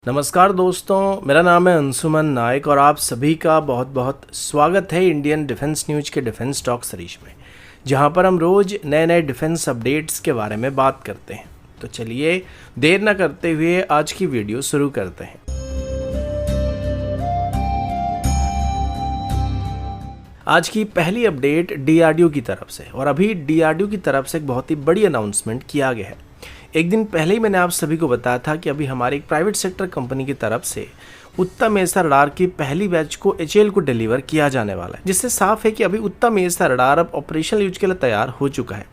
नमस्कार दोस्तों, मेरा नाम है अंशुमन नायक और आप सभी का बहुत बहुत स्वागत है इंडियन डिफेंस न्यूज के डिफेंस टॉक सीरीज में, जहां पर हम रोज नए नए डिफेंस अपडेट्स के बारे में बात करते हैं। तो चलिए देर न करते हुए आज की वीडियो शुरू करते हैं। आज की पहली अपडेट डीआरडीओ की तरफ से, और अभी डीआरडीओ की तरफ से एक बहुत ही बड़ी अनाउंसमेंट किया गया है। एक दिन पहले ही मैंने आप सभी को बताया था कि अभी हमारी एक प्राइवेट सेक्टर कंपनी की तरफ से उत्तम एसा रडार की पहली बैच को एचएएल को डिलीवर किया जाने वाला है, जिससे साफ है कि अभी उत्तम एसा रडार अब ऑपरेशनल यूज के लिए तैयार हो चुका है।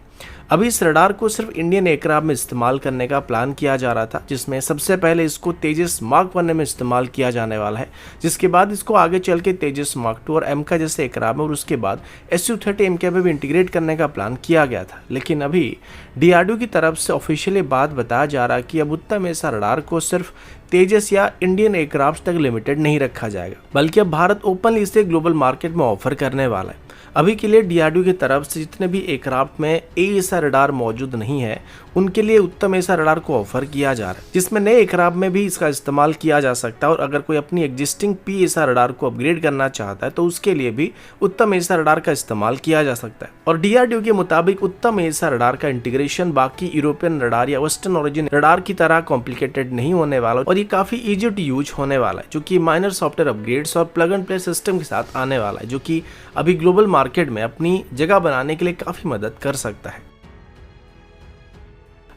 अभी इस रडार को सिर्फ इंडियन एयरक्राफ्ट में इस्तेमाल करने का प्लान किया जा रहा था, जिसमें सबसे पहले इसको तेजस मार्क 1 में इस्तेमाल किया जाने वाला है, जिसके बाद इसको आगे चल के तेजस मार्क 2 और एमका जैसे एयरक्राफ्ट में और उसके बाद SU-30 एमके में भी इंटीग्रेट करने का प्लान किया गया था। लेकिन अभी डीआरडीओ की तरफ से ऑफिशियली बात बताया जा रहा है कि अब उत्तम एसा रडार को सिर्फ तेजस या इंडियन एयरक्राफ्ट तक लिमिटेड नहीं रखा जाएगा, बल्कि अब भारत ओपनली इसे ग्लोबल मार्केट में ऑफर करने वाला है। अभी के लिए डीआरडीओ की तरफ से जितने भी एयरक्राफ्ट में एसा रडार मौजूद नहीं है, उनके लिए उत्तम एसा रडार को ऑफर किया जा रहा है, जिसमें नए एयरक्राफ्ट में भी इसका इस्तेमाल किया जा सकता है। और अगर कोई अपनी एग्जिस्टिंग पी एसा रडार को अपग्रेड करना चाहता है तो उसके लिए भी उत्तम एसा रडार का इस्तेमाल किया जा सकता है। और डीआरडीओ के मुताबिक उत्तम एसा रडार का इंटीग्रेशन बाकी यूरोपियन रडार या वेस्टर्न ओरिजिन रडार की तरह कॉम्प्लिकेटेड नहीं होने वाला, और ये काफी इजी टू यूज होने वाला है, जो कि माइनर सॉफ्टवेयर अपग्रेड्स और प्लग एंड प्ले सिस्टम के साथ आने वाला है, जो कि अभी ग्लोबल मार्केट में अपनी जगह बनाने के लिए काफी मदद कर सकता है।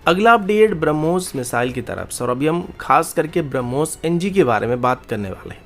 अगला अपडेट ब्रह्मोस मिसाइल की तरफ से, और अभी हम खास करके ब्रह्मोस एनजी के बारे में बात करने वाले हैं।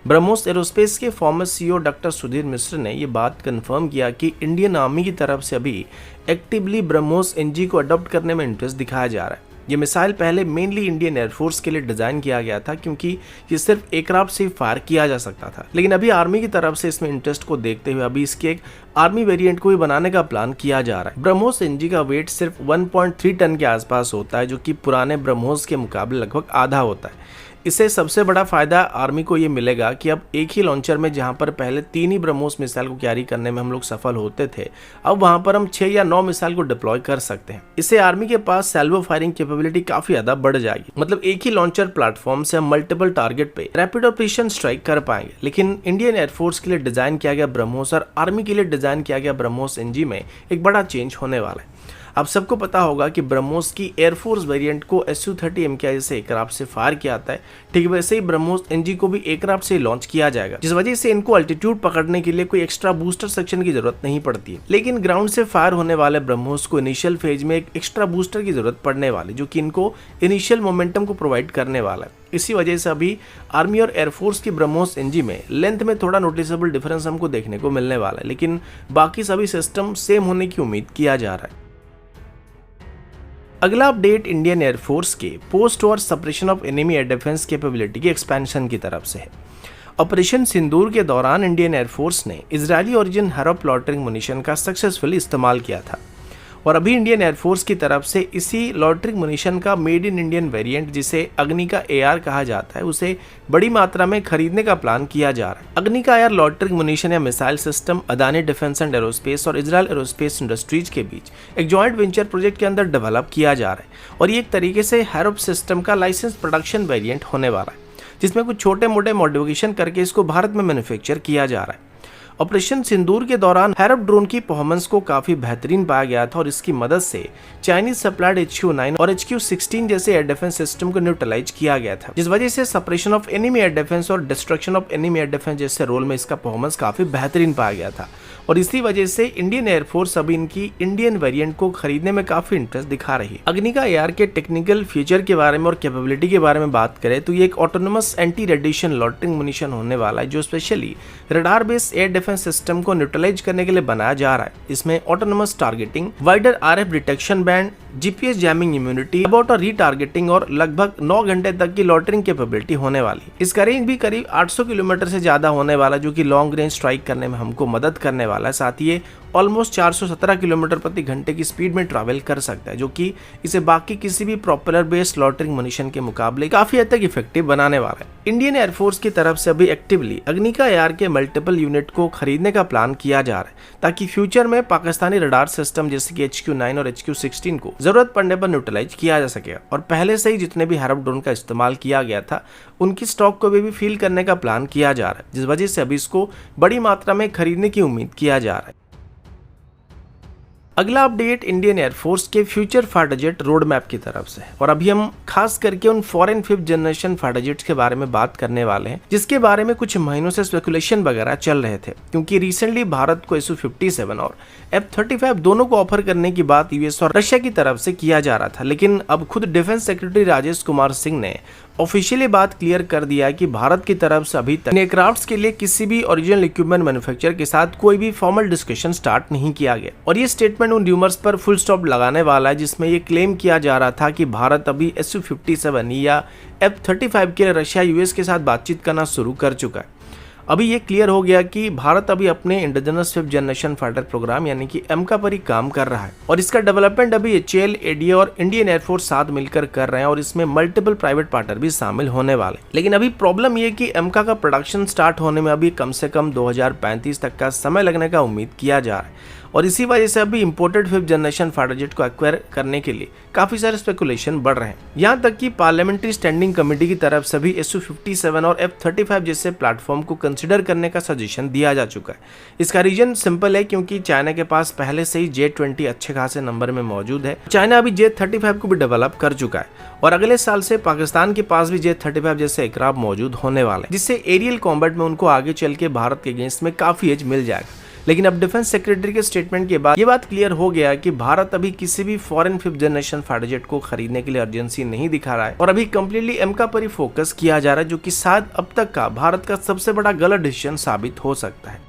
ब्रह्मोस एरोस्पेस के फॉर्मर सीईओ डॉक्टर सुधीर मिश्र ने ये बात कंफर्म किया कि इंडियन आर्मी की तरफ से अभी एक्टिवली ब्रह्मोस एनजी को अडॉप्ट करने में इंटरेस्ट दिखाया जा रहा है। ये मिसाइल पहले मेनली इंडियन एयरफोर्स के लिए डिजाइन किया गया था, क्योंकि ये सिर्फ एयरक्राफ्ट से फायर किया जा सकता था। लेकिन अभी आर्मी की तरफ से इसमें इंटरेस्ट को देखते हुए अभी इसके एक आर्मी वेरिएंट को भी बनाने का प्लान किया जा रहा है। ब्रह्मोस एनजी का वेट सिर्फ 1.3 टन के आसपास होता है, जो कि पुराने ब्रह्मोस के मुकाबले लगभग आधा होता है। इससे सबसे बड़ा फायदा आर्मी को ये मिलेगा कि अब एक ही लॉन्चर में, जहां पर पहले 3 ही ब्रह्मोस मिसाइल को कैरी करने में हम लोग सफल होते थे, अब वहां पर हम 6 या 9 मिसाइल को डिप्लॉय कर सकते हैं। इससे आर्मी के पास सैल्वो फायरिंग कैपेबिलिटी काफी ज्यादा बढ़ जाएगी। मतलब एक ही लॉन्चर प्लेटफॉर्म से हम मल्टीपल टारगेट पे रैपिड और प्रिसिशन स्ट्राइक कर पाएंगे। लेकिन इंडियन एयरफोर्स के लिए डिजाइन किया गया ब्रह्मोस और आर्मी के लिए डिजाइन किया गया ब्रह्मोस एनजी में एक बड़ा चेंज होने वाला है। अब सबको पता होगा कि ब्रह्मोस की एयरफोर्स वेरिएंट को SU-30 एमके जैसे एयरक्राफ्ट से फायर किया जाता है, ठीक वैसे ही ब्रह्मोस एनजी को भी एयरक्राफ्ट से लॉन्च किया जाएगा, जिस वजह से इनको अल्टीट्यूड पकड़ने के लिए कोई एक्स्ट्रा बूस्टर सेक्शन की जरूरत नहीं पड़ती है। लेकिन ग्राउंड से फायर होने वाले ब्रह्मोस को इनिशियल फेज में एक एक्स्ट्रा बूस्टर की जरूरत पड़ने वाली, जो कि इनको इनिशियल मोमेंटम को प्रोवाइड करने वाला है। इसी वजह से अभी आर्मी और एयरफोर्स की ब्रह्मोस एनजी में लेंथ में थोड़ा नोटिसेबल डिफरेंस हमको देखने को मिलने वाला है, लेकिन बाकी सभी सिस्टम सेम होने की उम्मीद किया जा रहा है। अगला अपडेट इंडियन एयरफोर्स के post war suppression of enemy air defence capability की एक्सपेंशन की तरफ से है। ऑपरेशन सिंदूर के दौरान इंडियन एयरफोर्स ने इजरायली ओरिजिन हैरोप लॉटरिंग मुनिशन का सक्सेसफुली इस्तेमाल किया था, और अभी इंडियन एयरफोर्स की तरफ से इसी लॉटरिंग मुनिशन का मेड इन इंडियन वेरिएंट, जिसे अग्निका AR कहा जाता है, उसे बड़ी मात्रा में खरीदने का प्लान किया जा रहा है। अग्निका AR लॉटरिंग मुनिशन या missile system Adani defence and aerospace और इजरायल एरोस्पेस इंडस्ट्रीज के बीच एक जॉइंट वेंचर प्रोजेक्ट के अंदर डेवलप किया जा रहा है, और ये एक तरीके से हैरोप सिस्टम का लाइसेंस प्रोडक्शन वेरिएंट होने वाला है, जिसमें कुछ छोटे मोटे मॉडिफिकेशन करके इसको भारत में मैन्युफैक्चर किया जा रहा है। ऑपरेशन सिंदूर के दौरान हैरोप ड्रोन की परफॉर्मेंस को काफी बेहतरीन पाया गया था, और इसकी मदद से चाइनीज सप्लाइड HQ-9 और HQ-16 जैसे एयर डिफेंस सिस्टम को न्यूट्रलाइज किया गया था, जिस वजह से suppression of enemy air defence और destruction of enemy air defence जैसे रोल में इसका परफॉर्मेंस काफी बेहतरीन पाया गया था। और इसी वजह से इंडियन एयरफोर्स अभी इनकी इंडियन वेरिएंट को खरीदने में काफी इंटरेस्ट दिखा रही है। अग्निका AR के टेक्निकल फीचर के बारे में और कैपेबिलिटी के बारे में बात करें तो ये एक autonomous anti radiation lautering munition होने वाला है, जो specially radar based air defence system को न्यूट्रलाइज करने के लिए बनाया जा रहा है। इसमें autonomous targeting, wider RF detection band, GPS jamming immunity, about और रीटारगेटिंग और लगभग 9 घंटे तक की लॉटरिंग कैपेबिलिटी होने वाली। इसका रेंज भी करीब 800 किलोमीटर से ज्यादा होने वाला, जो कि लॉन्ग रेंज स्ट्राइक करने में हमको मदद करने वाला है। साथ ही ये ऑलमोस्ट 417 किलोमीटर प्रति घंटे की स्पीड में ट्रैवल कर सकता है, जो कि इसे बाकी किसी भी प्रोपेलर बेस्ड लॉटरिंग मुनिशन के मुकाबले काफी हद तक इफेक्टिव बनाने वाला है। इंडियन एयरफोर्स की तरफ से अभी एक्टिवली अग्निका AR के मल्टीपल यूनिट को खरीदने का प्लान किया जा रहा है, ताकि फ्यूचर में पाकिस्तानी रडार सिस्टम जैसे कि HQ-9 और HQ-16 को जरूरत पड़ने पर न्यूट्रलाइज किया जा सकेगा। और पहले से ही जितने भी हैरप ड्रोन का इस्तेमाल किया गया था उनकी स्टॉक को भी फिल करने का प्लान किया जा रहा है, जिस वजह से अभी इसको बड़ी मात्रा में खरीदने की उम्मीद किया जा रहा है। अगला अपडेट इंडियन एयरफोर्स के future fighter jet road map की तरफ से है और अभी हम खास करके उन foreign 5th generation fighter jets के बारे में बात करने वाले हैं, जिसके बारे में कुछ महीनों से स्पेकुलेशन वगैरह चल रहे थे, क्योंकि रिसेंटली भारत को Su-57 और F-35 दोनों को ऑफर करने की बात यूएस और रशिया की तरफ से किया जा रहा था। लेकिन अब खुद डिफेंस सेक्रेटरी राजेश कुमार सिंह ने ऑफिशियली बात क्लियर कर दिया है कि भारत की तरफ से अभी तक एयरक्राफ्ट्स के लिए किसी भी ओरिजिनल इक्विपमेंट मैन्युफैक्चर के साथ कोई भी फॉर्मल डिस्कशन स्टार्ट नहीं किया गया। और ये स्टेटमेंट उन र्यूमर्स पर फुल स्टॉप लगाने वाला है जिसमें ये क्लेम किया जा रहा था कि भारत अभी Su-57 या F-35 के लिए रशिया यूएस के साथ बातचीत करना शुरू कर चुका है। अभी ये क्लियर हो गया कि भारत अभी अपने indigenous 5th generation fighter programme यानी कि एमका पर ही काम कर रहा है और इसका डेवलपमेंट अभी HAL, ADA और इंडियन एयरफोर्स साथ मिलकर कर रहे हैं और इसमें मल्टीपल प्राइवेट पार्टनर भी शामिल होने वाले। लेकिन अभी प्रॉब्लम ये कि एमका का प्रोडक्शन स्टार्ट होने में अभी कम से कम 2035 तक का समय लगने का उम्मीद किया जा रहा है और इसी वजह से अभी imported 5th generation fighter jet को एक्वायर करने के लिए काफी सारे स्पेकुलेशन बढ़ रहे हैं। यहाँ तक कि पार्लियामेंट्री स्टैंडिंग कमेटी की तरफ से भी Su-57 और F-35 जैसे प्लेटफॉर्म को कंसिडर करने का सजेशन दिया जा चुका है। इसका रीजन सिंपल है, क्योंकि चाइना के पास पहले से ही J-20 अच्छे खासे नंबर में मौजूद है। चाइना अभी J-35 को भी डेवलप कर चुका है और अगले साल से पाकिस्तान के पास भी J-35 जैसे एयरक्राफ्ट मौजूद होने वाले हैं, जिससे एरियल कॉम्बैट में उनको आगे चल के भारत के अगेंस्ट में काफी एज मिल जाएगा। लेकिन अब डिफेंस सेक्रेटरी के स्टेटमेंट के बाद ये बात क्लियर हो गया कि भारत अभी किसी भी foreign 5th generation fighter jet को खरीदने के लिए अर्जेंसी नहीं दिखा रहा है और अभी कंप्लीटली एमका पर ही फोकस किया जा रहा है, जो कि शायद अब तक का भारत का सबसे बड़ा गलत डिसीजन साबित हो सकता है।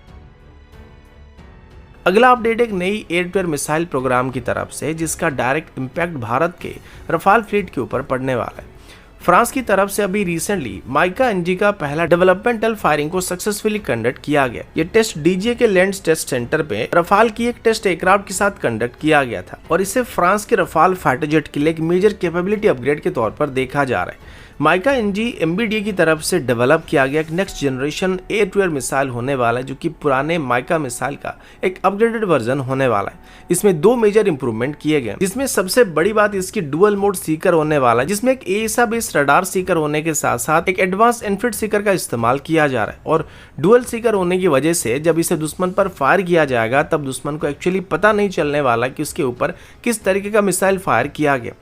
अगला अपडेट एक नई air to air missile program की तरफ से, जिसका डायरेक्ट इम्पैक्ट भारत के रफाल फ्लीट के ऊपर पड़ने वाला है। फ्रांस की तरफ से अभी रिसेंटली माइका एनजी का पहला डेवलपमेंटल फायरिंग को सक्सेसफुली कंडक्ट किया गया। ये टेस्ट डीजीए के लैंड टेस्ट सेंटर पे रफाल की एक टेस्ट एयरक्राफ्ट के साथ कंडक्ट किया गया था और इसे फ्रांस के रफाल फाइटर जेट के लिए एक मेजर कैपेबिलिटी अपग्रेड के तौर पर देखा जा रहा है। माइका एनजी एमबीडीए की तरफ से डेवलप किया गया एक next generation air to air missile होने वाला है, जो कि पुराने माइका मिसाइल का एक अपग्रेडेड वर्जन होने वाला है। इसमें 2 मेजर इंप्रूवमेंट किए गए, जिसमें सबसे बड़ी बात इसकी डुअल मोड सीकर होने वाला है, जिसमें एक एएसा बेस्ड रडार सीकर होने के साथ साथ एक एडवांस इन्फ्रारेड सीकर का इस्तेमाल किया जा रहा है। और डुअल सीकर होने की वजह से जब इसे दुश्मन पर फायर किया जाएगा तब दुश्मन को एक्चुअली पता नहीं चलने वाला कि उसके ऊपर किस तरीके का मिसाइल फायर किया गया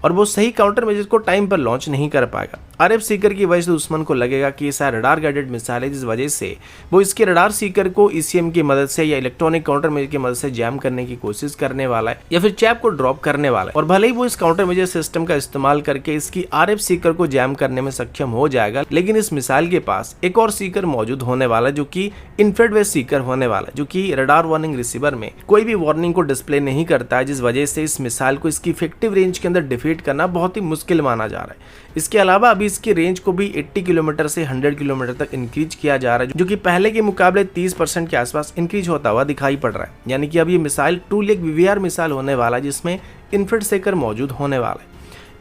और वो सही काउंटर मेजर को टाइम पर लॉन्च नहीं कर पाएगा। आरएफ सीकर की वजह से दुश्मन को लगेगा कि ये शायद रडार गाइडेड मिसाइल है, जिस वजह से वो इसके रडार सीकर को ईसीएम की मदद से या इलेक्ट्रॉनिक काउंटर मेजर की मदद से जैम करने की कोशिश करने वाला है या फिर चैप को ड्रॉप करने वाला है। और भले ही वो इस काउंटर मेजर सिस्टम का इस्तेमाल करके इसकी आरएफ सीकर को जैम करने में सक्षम हो जाएगा, लेकिन इस मिसाइल के पास एक और सीकर मौजूद होने वाला है, जो कि इंफ्रारेड वेव सीकर होने वाला है, जो कि रडार वार्निंग रिसीवर में कोई भी वार्निंग को डिस्प्ले नहीं करता है, जिस वजह से इस मिसाइल को इसकी इफेक्टिव रेंज के अंदर डिफीट करना बहुत ही मुश्किल माना जा रहा है। इसके अलावा अभी इसकी रेंज को भी 80 किलोमीटर से 100 किलोमीटर तक इंक्रीज किया जा रहा है, जो कि पहले के मुकाबले 30% के आसपास इंक्रीज होता हुआ दिखाई पड़ रहा है। यानी कि अब ये मिसाइल ट्रूली एक वीवीआर मिसाइल होने वाला है, जिसमें इंफ्रारेड सीकर मौजूद होने वाला है।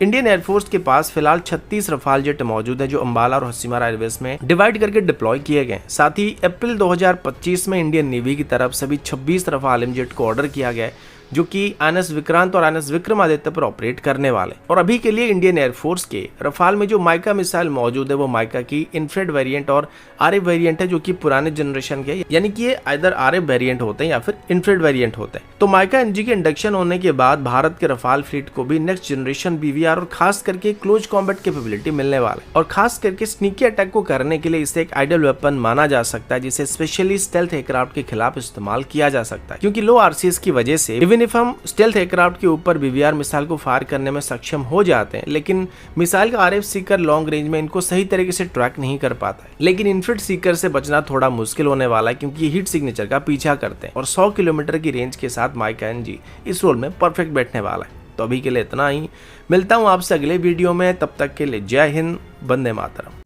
इंडियन एयरफोर्स के पास फिलहाल 36 रफाल जेट मौजूद है, जो अंबाला और हसीमारा एयरबेस में डिवाइड करके डिप्लॉय किए गए। साथ ही अप्रैल 2025 में इंडियन नेवी की तरफ से भी 26 रफाल एमजेट को ऑर्डर किया गया है, जो कि INS विक्रांत और INS विक्रमादित्य पर ऑपरेट करने वाले। और अभी के लिए इंडियन एयरफोर्स के रफाल में जो माइका मिसाइल मौजूद है वो माइका की इंफ्रारेड वेरिएंट और आरएफ वेरिएंट है, जो कि पुराने जनरेशन के, यानी कि ये आइदर आरएफ वेरिएंट होते हैं या फिर इंफ्रारेड वेरिएंट होते हैं। तो माइका एनजी के इंडक्शन होने के बाद भारत के रफाल फ्लीट को भी नेक्स्ट जनरेशन बीवीआर और खास करके क्लोज कॉम्बैट कैपेबिलिटी मिलने वाला है। और खास करके स्नीकी अटैक को करने के लिए इसे एक आइडियल वेपन माना जा सकता है, जिसे स्पेशली स्टेल्थ एयरक्राफ्ट के खिलाफ इस्तेमाल किया जा सकता है, क्योंकि लो आरसीएस की वजह से इवन इफ हम स्टेल्थ एयरक्राफ्ट के ऊपर बीवीआर मिसाइल को फायर करने में सक्षम हो जाते हैं, लेकिन मिसाइल का आरएफ सीकर लॉन्ग रेंज में इनको सही तरीके से ट्रैक नहीं कर पाता है। लेकिन इंफ्रारेड सीकर से बचना थोड़ा मुश्किल होने वाला है, क्योंकि ये हीट सिग्नेचर का पीछा करते हैं और 100 किलोमीटर की रेंज के साथ माइका एनजी इस रोल में परफेक्ट बैठने वाला है। तो अभी के लिए इतना ही, मिलता हूं आपसे अगले वीडियो में, तब तक के लिए जय हिंद, वंदे मातरम।